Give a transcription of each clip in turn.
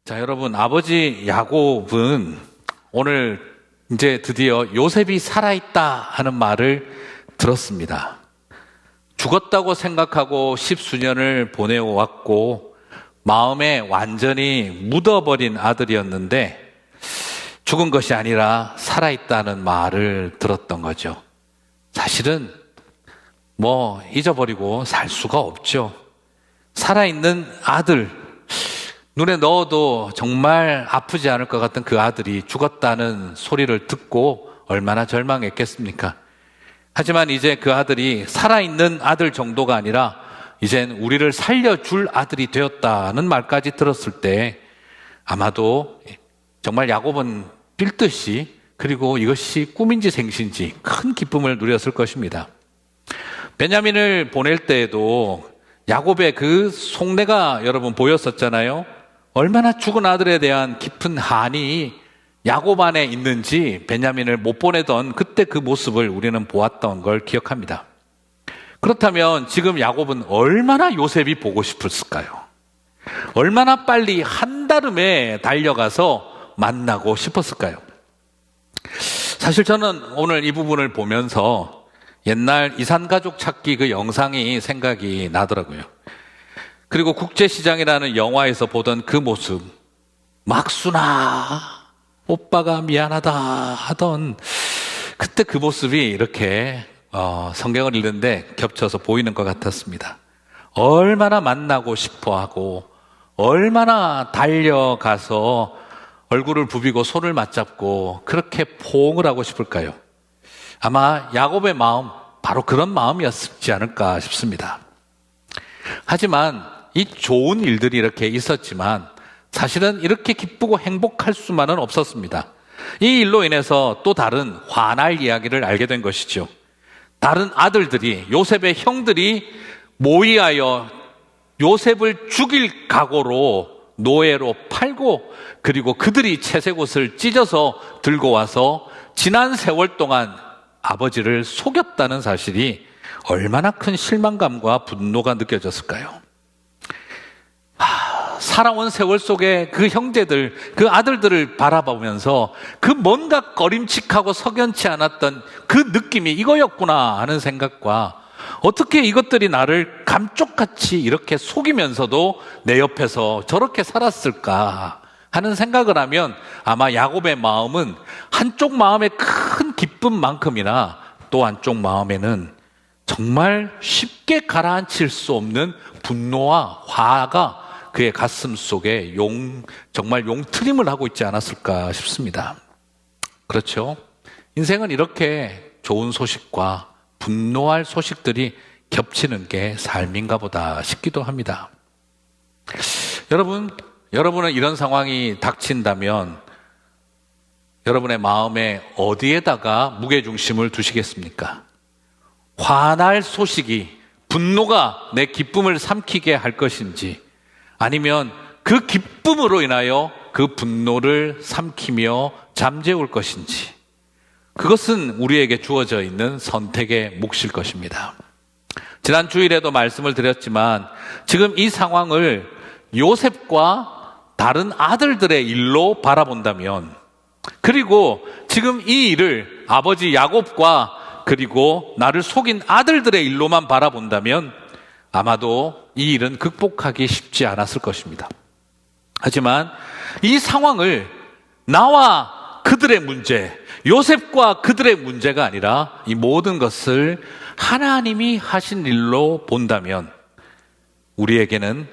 자, 여러분, 아버지 야곱은 오늘 이제 드디어 요셉이 살아있다 하는 말을 들었습니다. 죽었다고 생각하고 십수년을 보내왔고 마음에 완전히 묻어버린 아들이었는데 죽은 것이 아니라 살아있다는 말을 들었던 거죠. 사실은 잊어버리고 살 수가 없죠. 살아있는 아들, 눈에 넣어도 정말 아프지 않을 것 같은 그 아들이 죽었다는 소리를 듣고 얼마나 절망했겠습니까? 하지만 이제 그 아들이 살아있는 아들 정도가 아니라 이젠 우리를 살려줄 아들이 되었다는 말까지 들었을 때 아마도 정말 야곱은 뛸 듯이, 그리고 이것이 꿈인지 생신지 큰 기쁨을 누렸을 것입니다. 베냐민을 보낼 때에도 야곱의 그 속내가 여러분 보였었잖아요. 얼마나 죽은 아들에 대한 깊은 한이 야곱 안에 있는지 베냐민을 못 보내던 그때 그 모습을 우리는 보았던 걸 기억합니다. 그렇다면 지금 야곱은 얼마나 요셉이 보고 싶었을까요? 얼마나 빨리 한달음에 달려가서 만나고 싶었을까요? 사실 저는 오늘 이 부분을 보면서 옛날 이산가족 찾기 그 영상이 생각이 나더라고요. 그리고 국제시장이라는 영화에서 보던 그 모습, 막순아 오빠가 미안하다 하던 그때 그 모습이 이렇게 성경을 읽는데 겹쳐서 보이는 것 같았습니다. 얼마나 만나고 싶어하고 얼마나 달려가서 얼굴을 부비고 손을 맞잡고 그렇게 포옹을 하고 싶을까요? 아마 야곱의 마음, 바로 그런 마음이었지 않을까 싶습니다. 하지만 이 좋은 일들이 이렇게 있었지만 사실은 이렇게 기쁘고 행복할 수만은 없었습니다. 이 일로 인해서 또 다른 화날 이야기를 알게 된 것이죠. 다른 아들들이, 요셉의 형들이 모의하여 요셉을 죽일 각오로 노예로 팔고, 그리고 그들이 채색옷을 찢어서 들고 와서 지난 세월 동안 아버지를 속였다는 사실이 얼마나 큰 실망감과 분노가 느껴졌을까요? 살아온 세월 속에 그 형제들, 그 아들들을 바라보면서 그 뭔가 꺼림칙하고 석연치 않았던 그 느낌이 이거였구나 하는 생각과, 어떻게 이것들이 나를 감쪽같이 이렇게 속이면서도 내 옆에서 저렇게 살았을까 하는 생각을 하면 아마 야곱의 마음은 한쪽 마음의 큰 기쁨만큼이나 또 한쪽 마음에는 정말 쉽게 가라앉힐 수 없는 분노와 화가 그의 가슴 속에 정말 용트림을 하고 있지 않았을까 싶습니다. 그렇죠? 인생은 이렇게 좋은 소식과 분노할 소식들이 겹치는 게 삶인가 보다 싶기도 합니다. 여러분은 이런 상황이 닥친다면 여러분의 마음에 어디에다가 무게중심을 두시겠습니까? 화날 소식이, 분노가 내 기쁨을 삼키게 할 것인지, 아니면 그 기쁨으로 인하여 그 분노를 삼키며 잠재울 것인지, 그것은 우리에게 주어져 있는 선택의 몫일 것입니다. 지난 주일에도 말씀을 드렸지만 지금 이 상황을 요셉과 다른 아들들의 일로 바라본다면, 그리고 지금 이 일을 아버지 야곱과 그리고 나를 속인 아들들의 일로만 바라본다면 아마도 이 일은 극복하기 쉽지 않았을 것입니다. 하지만 이 상황을 나와 그들의 문제, 요셉과 그들의 문제가 아니라 이 모든 것을 하나님이 하신 일로 본다면 우리에게는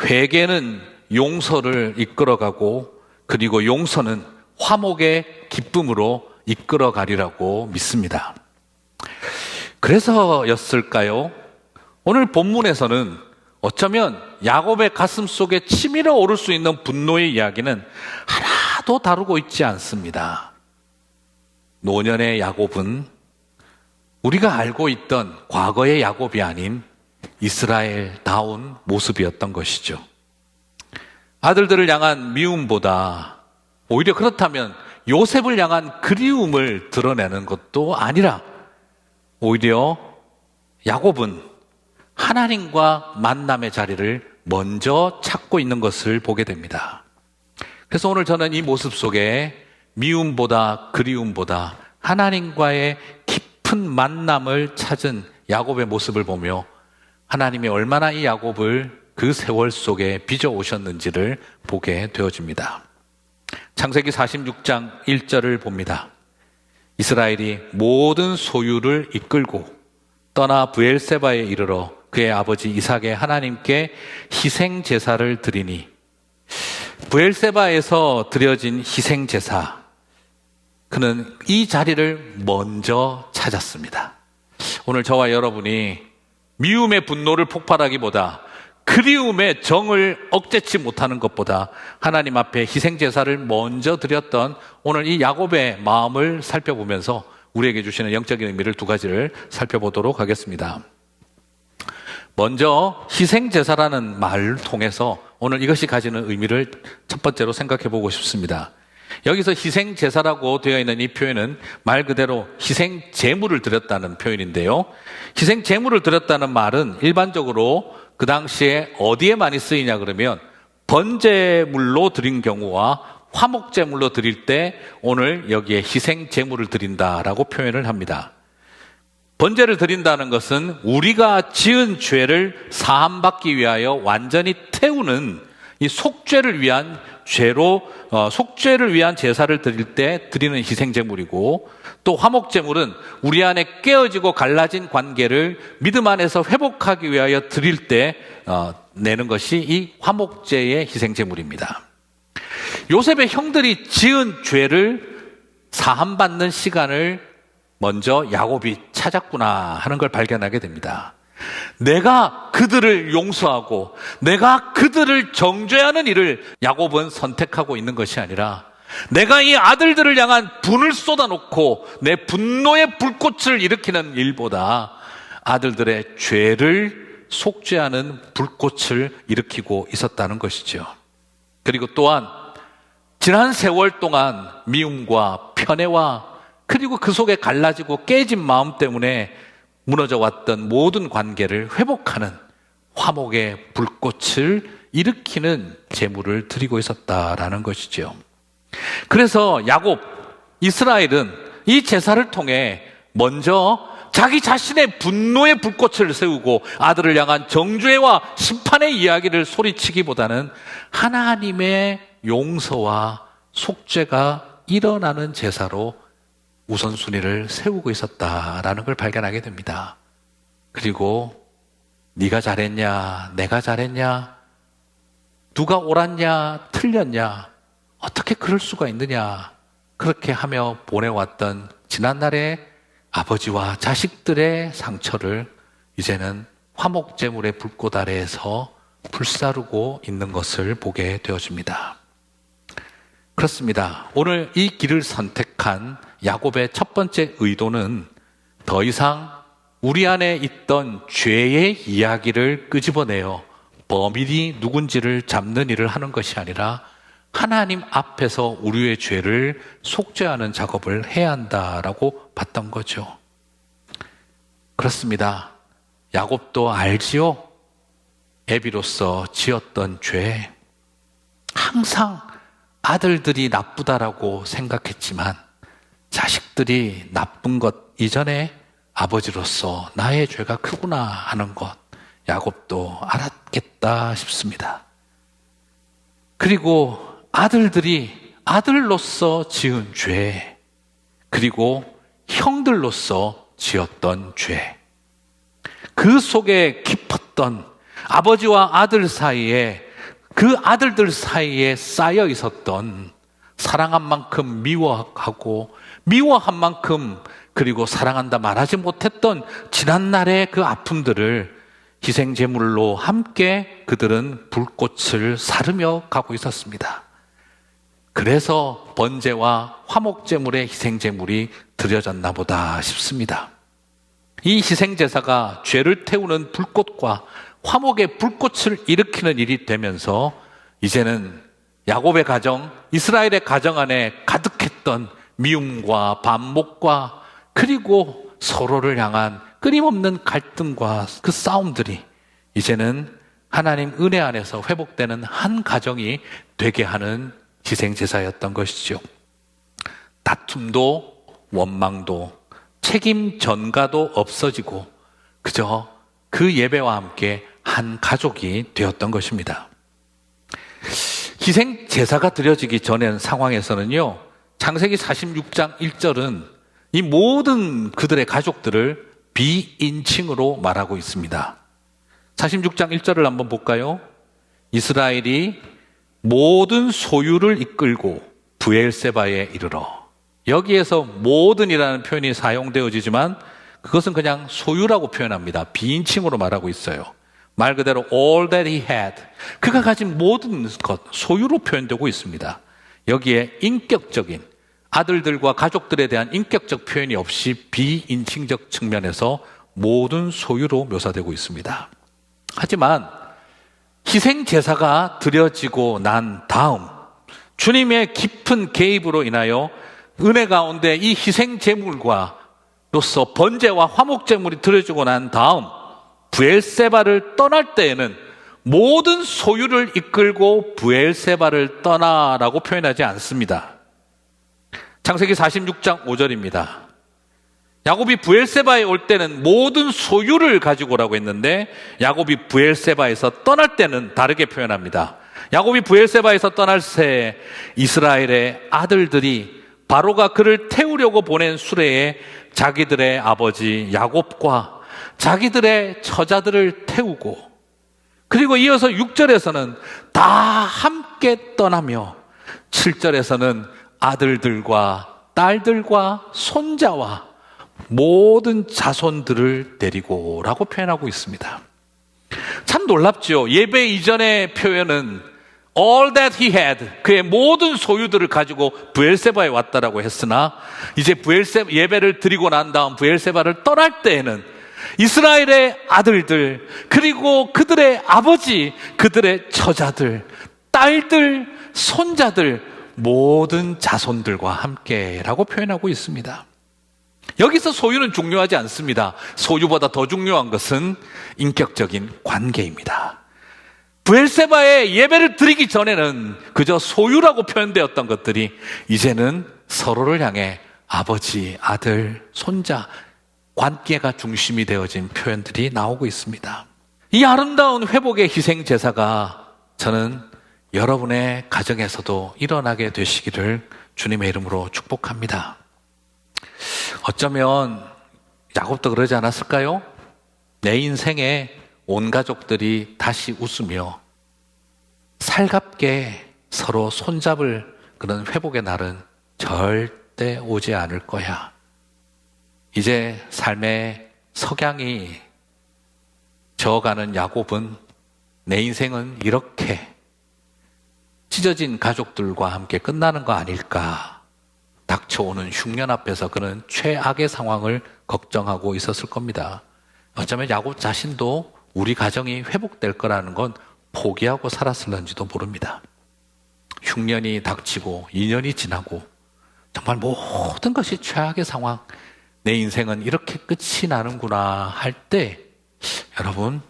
회개는 용서를 이끌어가고, 그리고 용서는 화목의 기쁨으로 이끌어가리라고 믿습니다. 그래서였을까요? 오늘 본문에서는 어쩌면 야곱의 가슴 속에 치밀어 오를 수 있는 분노의 이야기는 하나도 다루고 있지 않습니다. 노년의 야곱은 우리가 알고 있던 과거의 야곱이 아닌 이스라엘다운 모습이었던 것이죠. 아들들을 향한 미움보다 오히려 그렇다면 요셉을 향한 그리움을 드러내는 것도 아니라 오히려 야곱은 하나님과 만남의 자리를 먼저 찾고 있는 것을 보게 됩니다. 그래서 오늘 저는 이 모습 속에 미움보다 그리움보다 하나님과의 깊은 만남을 찾은 야곱의 모습을 보며 하나님이 얼마나 이 야곱을 그 세월 속에 빚어 오셨는지를 보게 되어집니다. 창세기 46장 1절을 봅니다. 이스라엘이 모든 소유를 이끌고 떠나 브엘세바에 이르러 그의 아버지 이삭의 하나님께 희생 제사를 드리니, 브엘세바에서 드려진 희생 제사, 그는 이 자리를 먼저 찾았습니다. 오늘 저와 여러분이 미움의 분노를 폭발하기보다 그리움의 정을 억제치 못하는 것보다 하나님 앞에 희생 제사를 먼저 드렸던 오늘 이 야곱의 마음을 살펴보면서 우리에게 주시는 영적인 의미를 두 가지를 살펴보도록 하겠습니다. 먼저 희생 제사라는 말을 통해서 오늘 이것이 가지는 의미를 첫 번째로 생각해 보고 싶습니다. 여기서 희생 제사라고 되어 있는 이 표현은 말 그대로 희생 제물을 드렸다는 표현인데요. 희생 제물을 드렸다는 말은 일반적으로 그 당시에 어디에 많이 쓰이냐 그러면 번제물로 드린 경우와 화목제물로 드릴 때 오늘 여기에 희생 제물을 드린다라고 표현을 합니다. 번제를 드린다는 것은 우리가 지은 죄를 사함받기 위하여 완전히 태우는 이 속죄를 위한 속죄를 위한 제사를 드릴 때 드리는 희생제물이고, 또 화목제물은 우리 안에 깨어지고 갈라진 관계를 믿음 안에서 회복하기 위하여 드릴 때 내는 것이 이 화목제의 희생제물입니다. 요셉의 형들이 지은 죄를 사함받는 시간을 먼저 야곱이 찾았구나 하는 걸 발견하게 됩니다. 내가 그들을 용서하고 내가 그들을 정죄하는 일을 야곱은 선택하고 있는 것이 아니라, 내가 이 아들들을 향한 분을 쏟아놓고 내 분노의 불꽃을 일으키는 일보다 아들들의 죄를 속죄하는 불꽃을 일으키고 있었다는 것이죠. 그리고 또한 지난 세월 동안 미움과 편애와 그리고 그 속에 갈라지고 깨진 마음 때문에 무너져 왔던 모든 관계를 회복하는 화목의 불꽃을 일으키는 제물을 드리고 있었다라는 것이죠. 그래서 야곱, 이스라엘은 이 제사를 통해 먼저 자기 자신의 분노의 불꽃을 세우고 아들을 향한 정죄와 심판의 이야기를 소리치기보다는 하나님의 용서와 속죄가 일어나는 제사로 우선순위를 세우고 있었다라는 걸 발견하게 됩니다. 그리고 네가 잘했냐, 내가 잘했냐, 누가 옳았냐, 틀렸냐, 어떻게 그럴 수가 있느냐, 그렇게 하며 보내왔던 지난날의 아버지와 자식들의 상처를 이제는 화목제물의 불꽃 아래에서 불사르고 있는 것을 보게 되어집니다. 그렇습니다. 오늘 이 길을 선택한 야곱의 첫 번째 의도는 더 이상 우리 안에 있던 죄의 이야기를 끄집어내어 범인이 누군지를 잡는 일을 하는 것이 아니라 하나님 앞에서 우리의 죄를 속죄하는 작업을 해야 한다라고 봤던 거죠. 그렇습니다. 야곱도 알지요? 애비로서 지었던 죄, 항상 아들들이 나쁘다라고 생각했지만 자식들이 나쁜 것 이전에 아버지로서 나의 죄가 크구나 하는 것, 야곱도 알았겠다 싶습니다. 그리고 아들들이 아들로서 지은 죄, 그리고 형들로서 지었던 죄, 그 속에 깊었던 아버지와 아들 사이에, 그 아들들 사이에 쌓여 있었던 사랑한 만큼 미워하고 미워한 만큼 그리고 사랑한다 말하지 못했던 지난날의 그 아픔들을 희생제물로 함께 그들은 불꽃을 사르며 가고 있었습니다. 그래서 번제와 화목제물의 희생제물이 드려졌나 보다 싶습니다. 이 희생제사가 죄를 태우는 불꽃과 화목의 불꽃을 일으키는 일이 되면서 이제는 야곱의 가정, 이스라엘의 가정 안에 가득했던 미움과 반목과 그리고 서로를 향한 끊임없는 갈등과 그 싸움들이 이제는 하나님 은혜 안에서 회복되는 한 가정이 되게 하는 희생제사였던 것이죠. 다툼도 원망도 책임 전가도 없어지고 그저 그 예배와 함께 한 가족이 되었던 것입니다. 희생제사가 드려지기 전에 상황에서는요, 창세기 46장 1절은 이 모든 그들의 가족들을 비인칭으로 말하고 있습니다. 46장 1절을 한번 볼까요? 이스라엘이 모든 소유를 이끌고 브엘세바에 이르러. 여기에서 모든이라는 표현이 사용되어지지만 그것은 그냥 소유라고 표현합니다. 비인칭으로 말하고 있어요. 말 그대로 all that he had, 그가 가진 모든 것, 소유로 표현되고 있습니다. 여기에 인격적인 아들들과 가족들에 대한 인격적 표현이 없이 비인칭적 측면에서 모든 소유로 묘사되고 있습니다. 하지만 희생제사가 드려지고 난 다음 주님의 깊은 개입으로 인하여 은혜 가운데 이 희생제물과로서 번제와 화목제물이 드려지고 난 다음 브엘세바를 떠날 때에는 모든 소유를 이끌고 브엘세바를 떠나라고 표현하지 않습니다. 창세기 46장 5절입니다. 야곱이 브엘세바에 올 때는 모든 소유를 가지고 오라고 했는데 야곱이 브엘세바에서 떠날 때는 다르게 표현합니다. 야곱이 브엘세바에서 떠날 새 이스라엘의 아들들이 바로가 그를 태우려고 보낸 수레에 자기들의 아버지 야곱과 자기들의 처자들을 태우고, 그리고 이어서 6절에서는 다 함께 떠나며 7절에서는 아들들과 딸들과 손자와 모든 자손들을 데리고 라고 표현하고 있습니다. 참 놀랍죠. 예배 이전의 표현은 all that he had, 그의 모든 소유들을 가지고 브엘세바에 왔다라고 했으나 이제 예배를 드리고 난 다음 브엘세바를 떠날 때에는 이스라엘의 아들들, 그리고 그들의 아버지, 그들의 처자들, 딸들, 손자들, 모든 자손들과 함께라고 표현하고 있습니다. 여기서 소유는 중요하지 않습니다. 소유보다 더 중요한 것은 인격적인 관계입니다. 브엘세바에 예배를 드리기 전에는 그저 소유라고 표현되었던 것들이 이제는 서로를 향해 아버지, 아들, 손자, 관계가 중심이 되어진 표현들이 나오고 있습니다. 이 아름다운 회복의 희생 제사가 저는 여러분의 가정에서도 일어나게 되시기를 주님의 이름으로 축복합니다. 어쩌면 야곱도 그러지 않았을까요? 내 인생에 온 가족들이 다시 웃으며 살갑게 서로 손잡을 그런 회복의 날은 절대 오지 않을 거야. 이제 삶의 석양이 저어가는 야곱은 내 인생은 이렇게 찢어진 가족들과 함께 끝나는 거 아닐까. 닥쳐오는 흉년 앞에서 그는 최악의 상황을 걱정하고 있었을 겁니다. 어쩌면 야곱 자신도 우리 가정이 회복될 거라는 건 포기하고 살았을런지도 모릅니다. 흉년이 닥치고 2년이 지나고 정말 모든 것이 최악의 상황, 내 인생은 이렇게 끝이 나는구나 할 때, 여러분,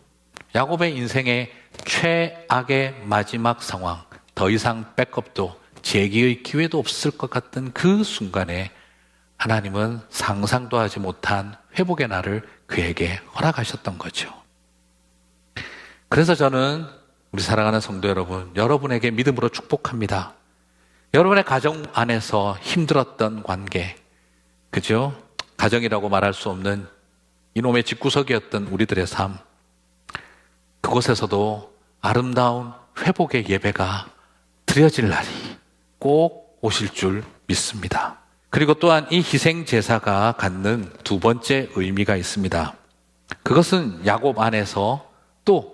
야곱의 인생의 최악의 마지막 상황, 더 이상 백업도 재기의 기회도 없을 것 같은 그 순간에 하나님은 상상도 하지 못한 회복의 날을 그에게 허락하셨던 거죠. 그래서 저는 우리 사랑하는 성도 여러분, 여러분에게 믿음으로 축복합니다. 여러분의 가정 안에서 힘들었던 관계, 그죠? 가정이라고 말할 수 없는 이놈의 집구석이었던 우리들의 삶, 그곳에서도 아름다운 회복의 예배가 드려질 날이 꼭 오실 줄 믿습니다. 그리고 또한 이 희생 제사가 갖는 두 번째 의미가 있습니다. 그것은 야곱 안에서 또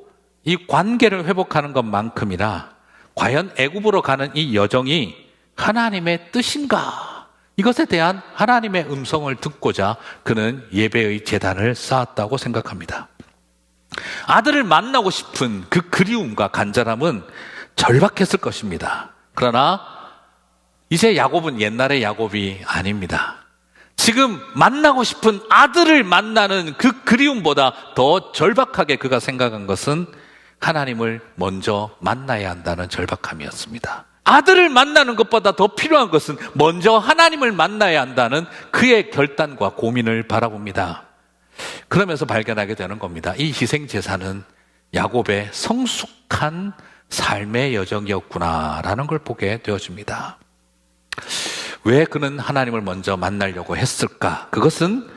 이 관계를 회복하는 것만큼이나 과연 애굽으로 가는 이 여정이 하나님의 뜻인가? 이것에 대한 하나님의 음성을 듣고자 그는 예배의 제단을 쌓았다고 생각합니다. 아들을 만나고 싶은 그 그리움과 간절함은 절박했을 것입니다. 그러나 이제 야곱은 옛날의 야곱이 아닙니다. 지금 만나고 싶은 아들을 만나는 그 그리움보다 더 절박하게 그가 생각한 것은 하나님을 먼저 만나야 한다는 절박함이었습니다. 아들을 만나는 것보다 더 필요한 것은 먼저 하나님을 만나야 한다는 그의 결단과 고민을 바라봅니다. 그러면서 발견하게 되는 겁니다. 이 희생제사는 야곱의 성숙한 삶의 여정이었구나라는 걸 보게 되어집니다. 왜 그는 하나님을 먼저 만나려고 했을까? 그것은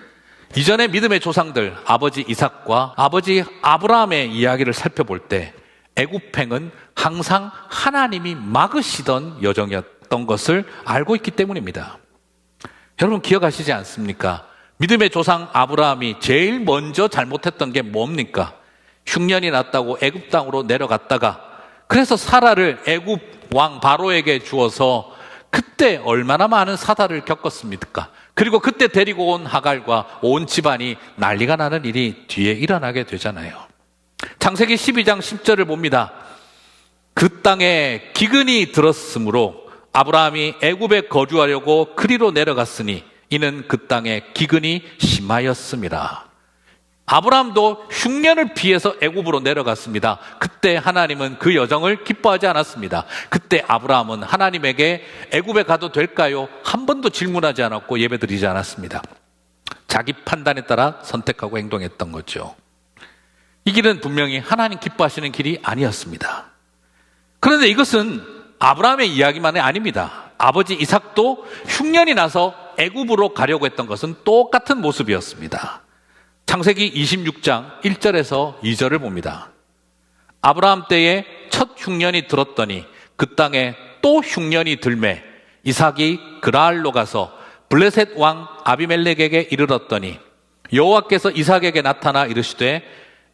이전의 믿음의 조상들, 아버지 이삭과 아버지 아브라함의 이야기를 살펴볼 때 애굽행은 항상 하나님이 막으시던 여정이었던 것을 알고 있기 때문입니다. 여러분 기억하시지 않습니까? 믿음의 조상 아브라함이 제일 먼저 잘못했던 게 뭡니까? 흉년이 났다고 애굽 땅으로 내려갔다가 그래서 사라를 애굽 왕 바로에게 주어서 그때 얼마나 많은 사달을 겪었습니까? 그리고 그때 데리고 온 하갈과 온 집안이 난리가 나는 일이 뒤에 일어나게 되잖아요. 창세기 12장 10절을 봅니다. 그 땅에 기근이 들었으므로 아브라함이 애굽에 거주하려고 그리로 내려갔으니 이는 그 땅에 기근이 심하였습니다. 아브라함도 흉년을 피해서 애굽으로 내려갔습니다. 그때 하나님은 그 여정을 기뻐하지 않았습니다. 그때 아브라함은 하나님에게 애굽에 가도 될까요? 한 번도 질문하지 않았고 예배드리지 않았습니다. 자기 판단에 따라 선택하고 행동했던 거죠. 이 길은 분명히 하나님 기뻐하시는 길이 아니었습니다. 그런데 이것은 아브라함의 이야기만이 아닙니다. 아버지 이삭도 흉년이 나서 애굽으로 가려고 했던 것은 똑같은 모습이었습니다. 창세기 26장 1절에서 2절을 봅니다. 아브라함 때에 첫 흉년이 들었더니 그 땅에 또 흉년이 들매 이삭이 그라알로 가서 블레셋 왕 아비멜렉에게 이르렀더니 여호와께서 이삭에게 나타나 이르시되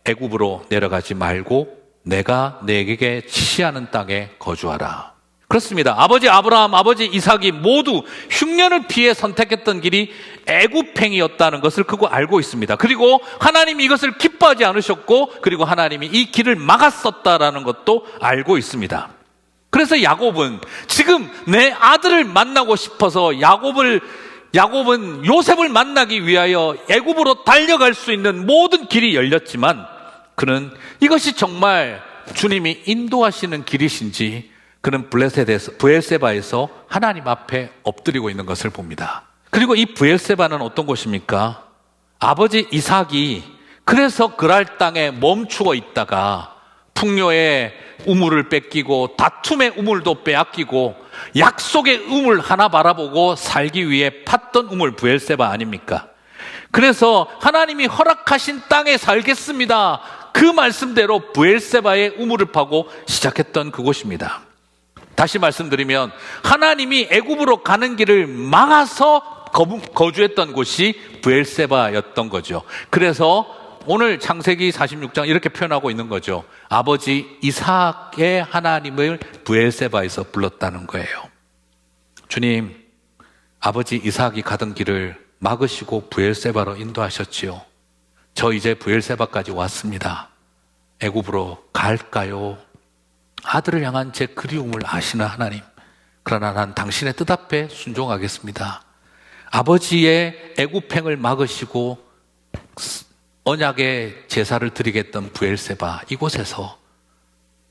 애굽으로 내려가지 말고 내가 네게 지시하는 땅에 거주하라. 그렇습니다. 아버지 아브라함, 아버지 이삭이 모두 흉년을 피해 선택했던 길이 애굽행이었다는 것을 그거 알고 있습니다. 그리고 하나님이 이것을 기뻐하지 않으셨고 그리고 하나님이 이 길을 막았었다라는 것도 알고 있습니다. 그래서 야곱은 지금 내 아들을 만나고 싶어서 야곱은 요셉을 만나기 위하여 애굽으로 달려갈 수 있는 모든 길이 열렸지만 그는 이것이 정말 주님이 인도하시는 길이신지 그는 브엘세바에서 하나님 앞에 엎드리고 있는 것을 봅니다. 그리고 이 브엘세바는 어떤 곳입니까? 아버지 이삭이 그래서 그랄 땅에 멈추어 있다가 풍요의 우물을 뺏기고 다툼의 우물도 빼앗기고 약속의 우물 하나 바라보고 살기 위해 팠던 우물 브엘세바 아닙니까? 그래서 하나님이 허락하신 땅에 살겠습니다. 그 말씀대로 브엘세바의 우물을 파고 시작했던 그곳입니다. 다시 말씀드리면 하나님이 애굽으로 가는 길을 막아서 거주했던 곳이 브엘세바였던 거죠. 그래서 오늘 창세기 46장 이렇게 표현하고 있는 거죠. 아버지 이삭의 하나님을 브엘세바에서 불렀다는 거예요. 주님, 아버지 이삭이 가던 길을 막으시고 브엘세바로 인도하셨지요. 저 이제 브엘세바까지 왔습니다. 애굽으로 갈까요? 아들을 향한 제 그리움을 아시는 하나님, 그러나 난 당신의 뜻 앞에 순종하겠습니다. 아버지의 애굽행을 막으시고 언약의 제사를 드리겠던 브엘세바 이곳에서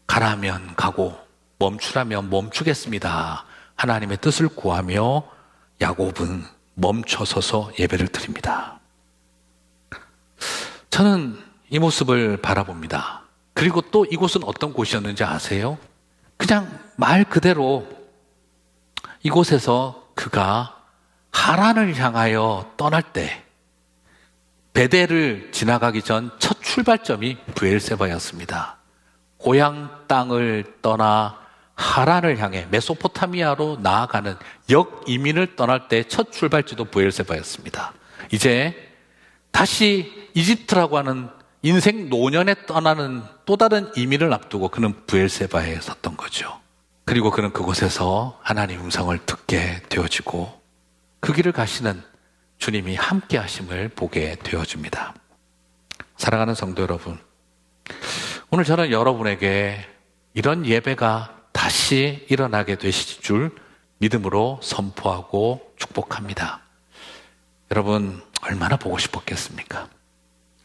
가라면 가고 멈추라면 멈추겠습니다. 하나님의 뜻을 구하며 야곱은 멈춰서서 예배를 드립니다. 저는 이 모습을 바라봅니다. 그리고 또 이곳은 어떤 곳이었는지 아세요? 그냥 말 그대로 이곳에서 그가 하란을 향하여 떠날 때 베델을 지나가기 전 첫 출발점이 브엘세바였습니다. 고향 땅을 떠나 하란을 향해 메소포타미아로 나아가는 역이민을 떠날 때 첫 출발지도 브엘세바였습니다. 이제 다시 이집트라고 하는 인생 노년에 떠나는 또 다른 이민을 앞두고 그는 브엘세바에 섰던 거죠. 그리고 그는 그곳에서 하나님 음성을 듣게 되어지고 그 길을 가시는 주님이 함께 하심을 보게 되어집니다. 사랑하는 성도 여러분, 오늘 저는 여러분에게 이런 예배가 다시 일어나게 되실 줄 믿음으로 선포하고 축복합니다. 여러분 얼마나 보고 싶었겠습니까?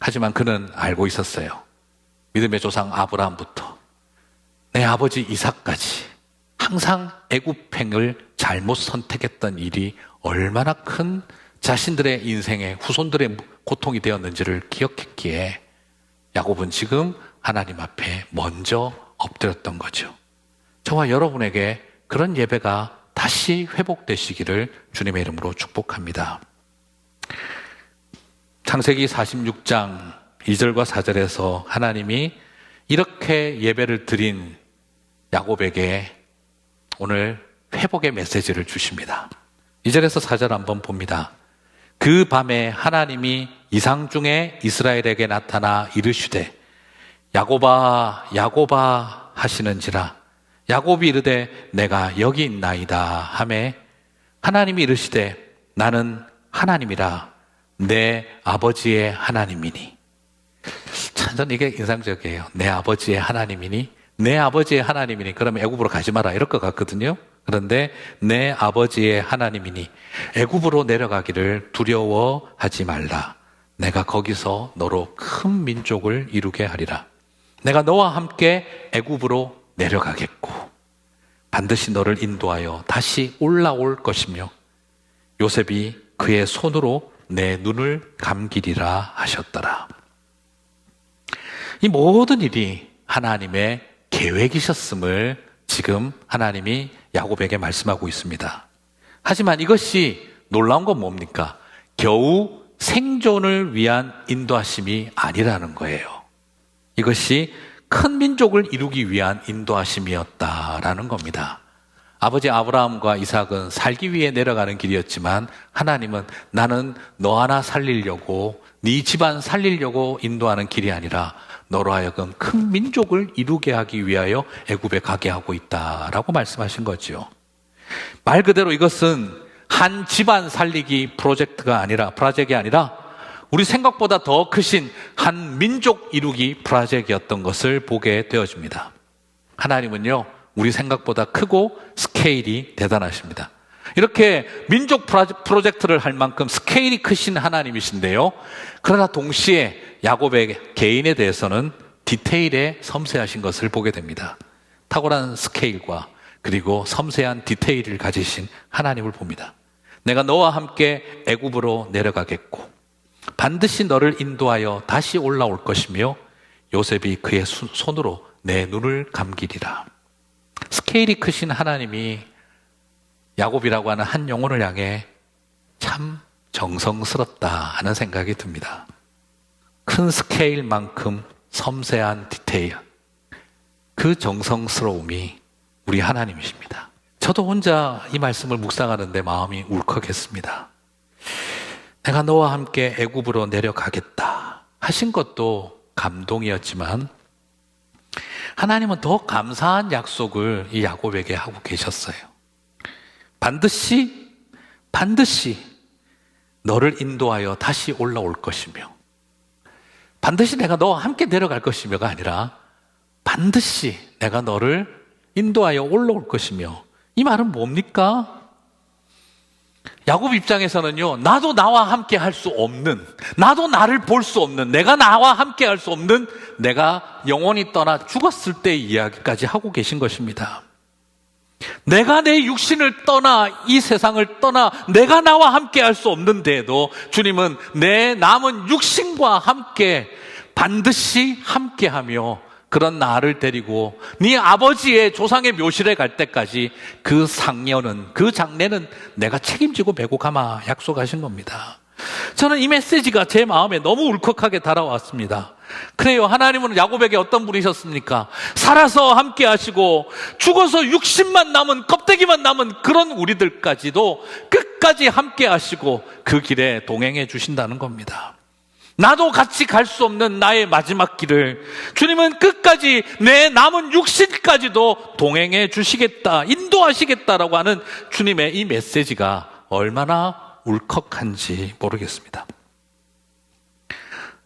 하지만 그는 알고 있었어요. 믿음의 조상 아브라함부터 내 아버지 이삭까지 항상 애굽행을 잘못 선택했던 일이 얼마나 큰 자신들의 인생의 후손들의 고통이 되었는지를 기억했기에 야곱은 지금 하나님 앞에 먼저 엎드렸던 거죠. 저와 여러분에게 그런 예배가 다시 회복되시기를 주님의 이름으로 축복합니다. 창세기 46장 2절과 4절에서 하나님이 이렇게 예배를 드린 야곱에게 오늘 회복의 메시지를 주십니다. 2절에서 4절 한번 봅니다. 그 밤에 하나님이 이상 중에 이스라엘에게 나타나 이르시되 야곱아 야곱아 하시는지라 야곱이 이르되 내가 여기 있나이다 하매 하나님이 이르시되 나는 하나님이라 내 아버지의 하나님이니. 참 저는 이게 인상적이에요. 내 아버지의 하나님이니, 내 아버지의 하나님이니. 그러면 애굽으로 가지 마라 이럴 것 같거든요. 그런데 내 아버지의 하나님이니 애굽으로 내려가기를 두려워하지 말라. 내가 거기서 너로 큰 민족을 이루게 하리라. 내가 너와 함께 애굽으로 내려가겠고 반드시 너를 인도하여 다시 올라올 것이며 요셉이 그의 손으로 내 눈을 감기리라 하셨더라. 이 모든 일이 하나님의 계획이셨음을 지금 하나님이 야곱에게 말씀하고 있습니다. 하지만 이것이 놀라운 건 뭡니까? 겨우 생존을 위한 인도하심이 아니라는 거예요. 이것이 큰 민족을 이루기 위한 인도하심이었다라는 겁니다. 아버지 아브라함과 이삭은 살기 위해 내려가는 길이었지만 하나님은 나는 너 하나 살리려고 네 집안 살리려고 인도하는 길이 아니라 너로 하여금 큰 민족을 이루게 하기 위하여 애굽에 가게 하고 있다라고 말씀하신 거죠. 말 그대로 이것은 한 집안 살리기 프로젝트가 아니라 우리 생각보다 더 크신 한 민족 이루기 프로젝트였던 것을 보게 되어집니다. 하나님은요 우리 생각보다 크고 스케일이 대단하십니다. 이렇게 민족 프로젝트를 할 만큼 스케일이 크신 하나님이신데요. 그러나 동시에 야곱의 개인에 대해서는 디테일에 섬세하신 것을 보게 됩니다. 탁월한 스케일과 그리고 섬세한 디테일을 가지신 하나님을 봅니다. 내가 너와 함께 애굽으로 내려가겠고 반드시 너를 인도하여 다시 올라올 것이며 요셉이 그의 손으로 내 눈을 감기리라. 스케일이 크신 하나님이 야곱이라고 하는 한 영혼을 향해 참 정성스럽다 하는 생각이 듭니다. 큰 스케일만큼 섬세한 디테일, 그 정성스러움이 우리 하나님이십니다. 저도 혼자 이 말씀을 묵상하는데 마음이 울컥했습니다. 내가 너와 함께 애굽으로 내려가겠다 하신 것도 감동이었지만 하나님은 더 감사한 약속을 이 야곱에게 하고 계셨어요. 반드시 너를 인도하여 다시 올라올 것이며 반드시 내가 너와 함께 내려갈 것이며가 아니라 반드시 내가 너를 인도하여 올라올 것이며. 이 말은 뭡니까? 야곱 입장에서는요, 나도 나와 함께 할 수 없는, 나도 나를 볼 수 없는, 내가 나와 함께 할 수 없는, 내가 영원히 떠나 죽었을 때의 이야기까지 하고 계신 것입니다. 내가 내 육신을 떠나 이 세상을 떠나 내가 나와 함께 할 수 없는데도 주님은 내 남은 육신과 함께 반드시 함께하며 그런 나를 데리고 네 아버지의 조상의 묘실에 갈 때까지 그 상여는, 그 장례는 내가 책임지고 메고 가마 약속하신 겁니다. 저는 이 메시지가 제 마음에 너무 울컥하게 달아왔습니다. 그래요, 하나님은 야곱에게 어떤 분이셨습니까? 살아서 함께 하시고 죽어서 육신만 남은, 껍데기만 남은 그런 우리들까지도 끝까지 함께 하시고 그 길에 동행해 주신다는 겁니다. 나도 같이 갈 수 없는 나의 마지막 길을 주님은 끝까지 내 남은 육신까지도 동행해 주시겠다, 인도하시겠다라고 하는 주님의 이 메시지가 얼마나 울컥한지 모르겠습니다.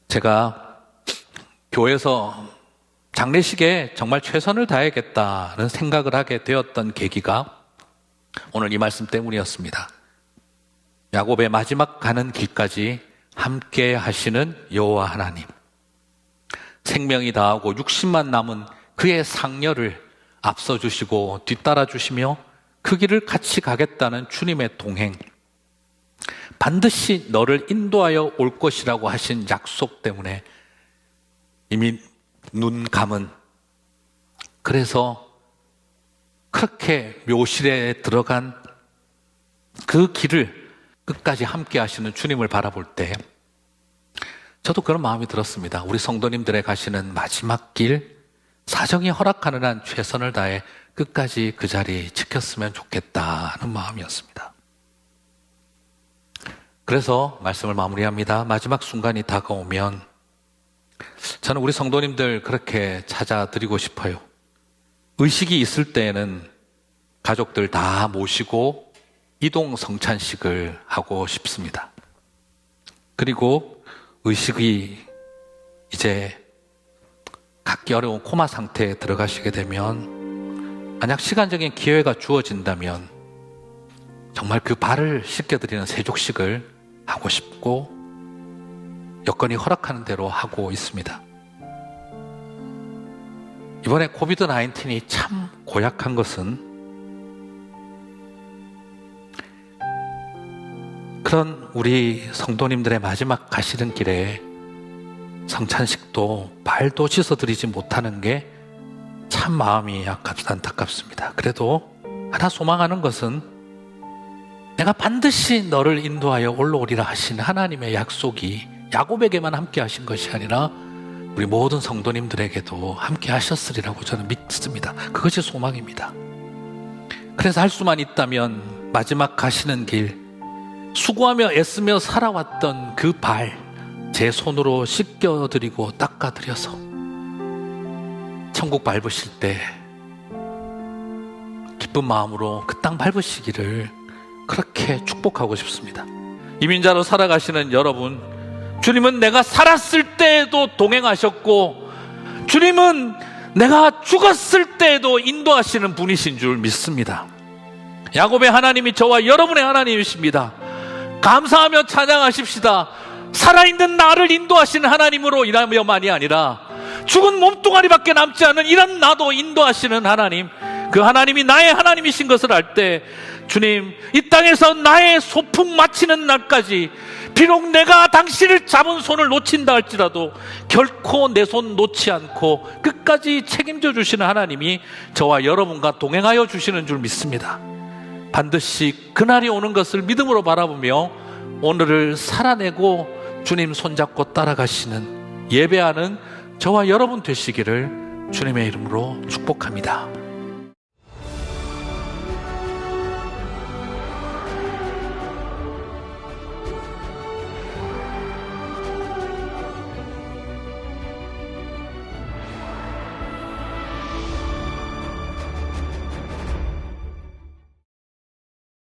제가 교회에서 장례식에 정말 최선을 다해야겠다는 생각을 하게 되었던 계기가 오늘 이 말씀 때문이었습니다. 야곱의 마지막 가는 길까지 함께 하시는 여호와 하나님, 생명이 다하고 육신만 남은 그의 상여를 앞서 주시고 뒤따라 주시며 그 길을 같이 가겠다는 주님의 동행, 반드시 너를 인도하여 올 것이라고 하신 약속 때문에 이미 눈 감은, 그래서 그렇게 묘실에 들어간 그 길을 끝까지 함께 하시는 주님을 바라볼 때 저도 그런 마음이 들었습니다. 우리 성도님들의 가시는 마지막 길, 사정이 허락하는 한 최선을 다해 끝까지 그 자리 지켰으면 좋겠다는 마음이었습니다. 그래서 말씀을 마무리합니다. 마지막 순간이 다가오면 저는 우리 성도님들 그렇게 찾아드리고 싶어요. 의식이 있을 때에는 가족들 다 모시고 이동 성찬식을 하고 싶습니다. 그리고 의식이 이제 갖기 어려운 코마 상태에 들어가시게 되면 만약 시간적인 기회가 주어진다면 정말 그 발을 씻겨드리는 세족식을 하고 싶고 여건이 허락하는 대로 하고 있습니다. 이번에 코비드-19이 참 고약한 것은 그런 우리 성도님들의 마지막 가시는 길에 성찬식도 발도 씻어드리지 못하는 게 참 마음이 안타깝습니다. 그래도 하나 소망하는 것은 내가 반드시 너를 인도하여 올라오리라 하신 하나님의 약속이 야곱에게만 함께 하신 것이 아니라 우리 모든 성도님들에게도 함께 하셨으리라고 저는 믿습니다. 그것이 소망입니다. 그래서 할 수만 있다면 마지막 가시는 길, 수고하며 애쓰며 살아왔던 그 발, 제 손으로 씻겨드리고 닦아드려서 천국 밟으실 때 기쁜 마음으로 그 땅 밟으시기를 그렇게 축복하고 싶습니다. 이민자로 살아가시는 여러분, 주님은 내가 살았을 때에도 동행하셨고 주님은 내가 죽었을 때에도 인도하시는 분이신 줄 믿습니다. 야곱의 하나님이 저와 여러분의 하나님이십니다. 감사하며 찬양하십시다. 살아있는 나를 인도하시는 하나님으로 인하여만이 아니라 죽은 몸뚱아리밖에 남지 않은 이런 나도 인도하시는 하나님, 그 하나님이 나의 하나님이신 것을 알 때 주님, 이 땅에서 나의 소풍 마치는 날까지 비록 내가 당신을 잡은 손을 놓친다 할지라도 결코 내 손 놓지 않고 끝까지 책임져 주시는 하나님이 저와 여러분과 동행하여 주시는 줄 믿습니다. 반드시 그날이 오는 것을 믿음으로 바라보며 오늘을 살아내고 주님 손잡고 따라가시는 예배하는 저와 여러분 되시기를 주님의 이름으로 축복합니다.